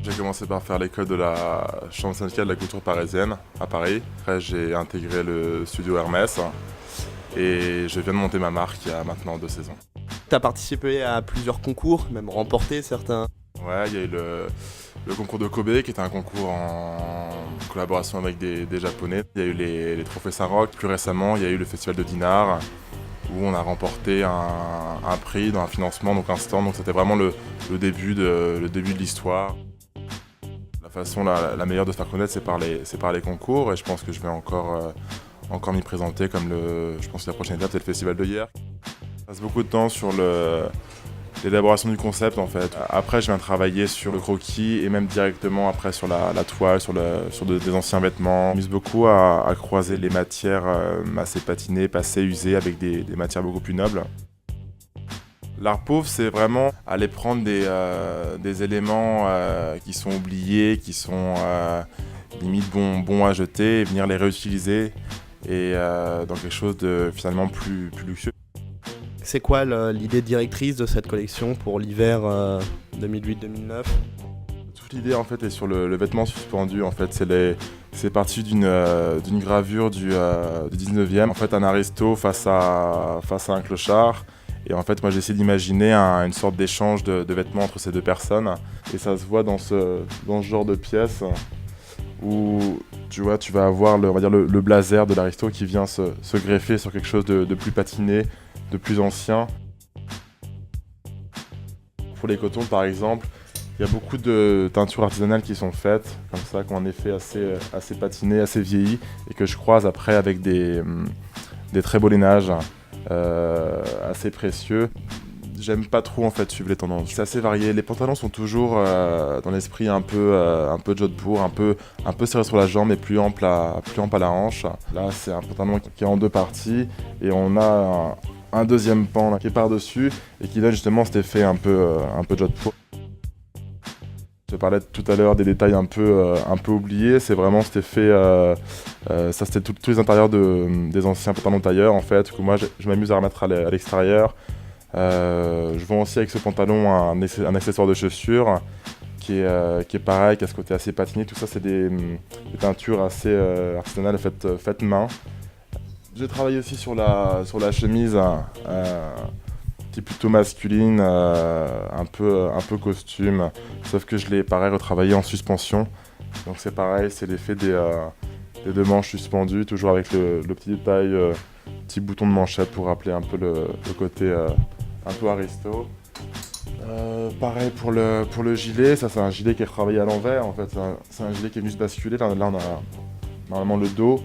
J'ai commencé par faire l'école de la chambre syndicale de la couture parisienne à Paris. Après, j'ai intégré le studio Hermès et je viens de monter ma marque il y a maintenant 2 saisons. Tu as participé à plusieurs concours, même remporté certains. Ouais, il y a eu le concours de Kobe qui était un concours en collaboration avec des Japonais. Il y a eu les trophées Saint-Roch. Plus récemment, il y a eu le festival de Dinard où on a remporté un prix dans un financement, donc un stand. Donc c'était vraiment le début de l'histoire. La façon la meilleure de se faire connaître, c'est par les concours, et je pense que je vais encore m'y présenter comme je pense que la prochaine étape, c'est le festival de hier. Je passe beaucoup de temps sur l'élaboration du concept en fait. Après, je viens travailler sur le croquis et même directement après sur la toile, sur des anciens vêtements. Je m'amuse beaucoup à croiser les matières assez patinées, passées, usées avec des matières beaucoup plus nobles. L'art pauvre, c'est vraiment aller prendre des éléments qui sont oubliés, qui sont limite bons à jeter, et venir les réutiliser et dans quelque chose de finalement plus luxueux. C'est quoi l'idée directrice de cette collection pour l'hiver 2008-2009? Toute l'idée en fait est sur le vêtement suspendu. En fait, c'est parti d'une gravure du 19e. En fait, un aristo face à un clochard. Et en fait, moi, j'ai essayé d'imaginer une sorte d'échange de vêtements entre ces deux personnes. Et ça se voit dans ce genre de pièce où tu vois, tu vas avoir on va dire le blazer de l'aristo qui vient se greffer sur quelque chose de plus patiné, de plus ancien. Pour les cotons, par exemple, il y a beaucoup de teintures artisanales qui sont faites, comme ça, qui ont un effet assez patiné, assez vieilli, et que je croise après avec des très beaux lainages. Assez précieux. J'aime pas trop en fait suivre les tendances. C'est assez varié. Les pantalons sont toujours dans l'esprit un peu jodhpur, un peu serré sur la jambe et plus ample à la hanche. Là, c'est un pantalon qui est en 2 parties et on a un deuxième pan là, qui est par-dessus et qui donne justement cet effet un peu jodhpur. Je parlais tout à l'heure des détails un peu oubliés, c'est vraiment cet effet, ça c'était tous les intérieurs des anciens pantalons tailleurs en fait, que moi je m'amuse à remettre à l'extérieur. Je vends aussi avec ce pantalon un accessoire de chaussure qui est pareil, qui a ce côté assez patiné, tout ça c'est des teintures assez artisanales faites main. J'ai travaillé aussi sur la chemise, qui est plutôt masculine, un peu costume, sauf que je l'ai pareil retravaillé en suspension. Donc c'est pareil, c'est l'effet des 2 manches suspendues, toujours avec le petit détail, petit bouton de manchette pour rappeler un peu le côté un peu aristo. Pareil pour le gilet, ça c'est un gilet qui est retravaillé à l'envers en fait, c'est un gilet qui est venu se basculer, là on a normalement le dos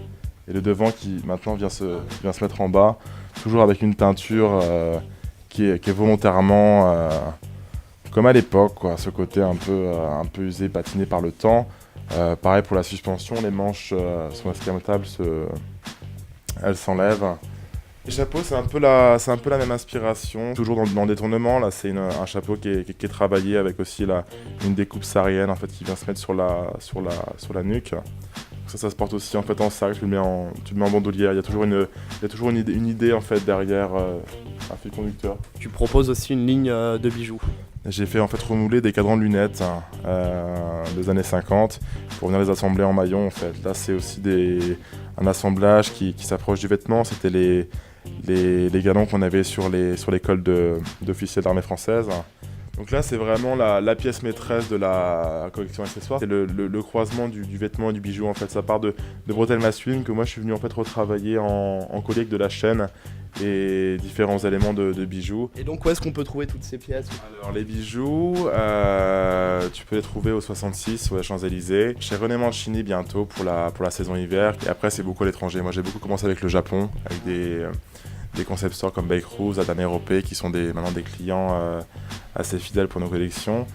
et le devant qui maintenant vient se mettre en bas, toujours avec une teinture qui est volontairement comme à l'époque, quoi, ce côté un peu usé, patiné par le temps. Pareil pour la suspension, les manches sont escamotables, elles s'enlèvent. Les chapeaux, c'est un peu la même inspiration, toujours dans le détournement. Là, c'est un chapeau qui est travaillé avec aussi une découpe saharienne en fait, qui vient se mettre sur la nuque. Ça se porte aussi en fait en sac, tu le mets en bandoulière. Il y a toujours une idée en fait derrière un fil conducteur. Tu proposes aussi une ligne de bijoux. J'ai fait en fait remouler des cadrans de lunettes des années 50 pour venir les assembler en maillon en fait. Là c'est aussi un assemblage qui s'approche du vêtement. C'était les galons qu'on avait sur l'école d'officiers de l'armée française. Donc là c'est vraiment la pièce maîtresse de la collection accessoire. C'est le croisement du vêtement et du bijou en fait. Ça part de bretelles masculines que moi je suis venu en fait retravailler en collier avec de la chaîne et différents éléments de bijoux. Et donc où est-ce qu'on peut trouver toutes ces pièces? Alors les bijoux, tu peux les trouver au 66 sur les Champs-Élysées, chez René Mancini bientôt pour la saison hiver. Et après c'est beaucoup à l'étranger. Moi j'ai beaucoup commencé avec le Japon, avec des concept stores comme Bakeroos, Adam Europé qui sont maintenant des clients assez fidèles pour nos collections.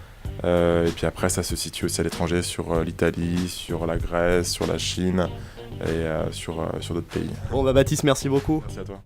Et puis après ça se situe aussi à l'étranger sur l'Italie, sur la Grèce, sur la Chine et sur d'autres pays. Bon bah Baptiste, merci beaucoup. Merci à toi.